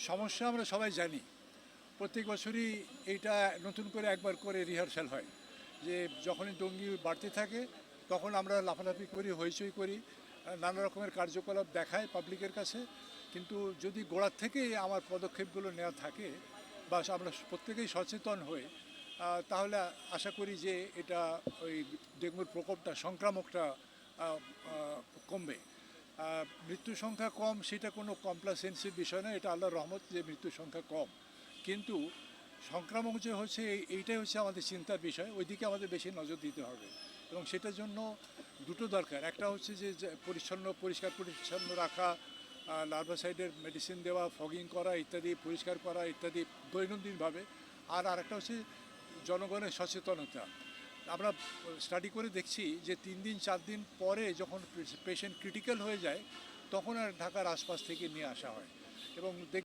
সমস্যা আমরা সবাই জানি। প্রত্যেক বছরই এইটা নতুন করে একবার করে রিহার্সাল হয়, যে যখনই ডেঙ্গু বাড়তে থাকে তখন আমরা লাফালাফি করি, হইচই করি, নানা রকমের কার্যকলাপ দেখায় পাবলিকের কাছে। কিন্তু যদি গোড়ার থেকেই আমার পদক্ষেপগুলো নেওয়া থাকে বা আমরা প্রত্যেকেই সচেতন হই, তাহলে আশা করি যে এটা ওই ডেঙ্গুর প্রকোপটা, সংক্রামকটা কমবে। মৃত্যুর সংখ্যা কম সেটা কোনো কমপ্লাসেন্সির বিষয় না, এটা আল্লাহর রহমত যে মৃত্যুর সংখ্যা কম। কিন্তু সংক্রামক যে হচ্ছে এইটাই হচ্ছে আমাদের চিন্তার বিষয়, ওইদিকে আমাদের বেশি নজর দিতে হবে। এবং সেটার জন্য দুটো দরকার, একটা হচ্ছে যে পরিষ্কার পরিচ্ছন্ন রাখা, লার্ভাসাইডের মেডিসিন দেওয়া, ফগিং করা ইত্যাদি, পরিষ্কার করা ইত্যাদি দৈনন্দিনভাবে। আর আরেকটা হচ্ছে জনগণের সচেতনতা। আমরা স্টাডি করে দেখছি যে 3 দিন 4 দিন পরে যখন পেশেন্ট ক্রিটিক্যাল হয়ে যায় তখন আর ঢাকার আশপাশ থেকে নিয়ে আসা হয় এবং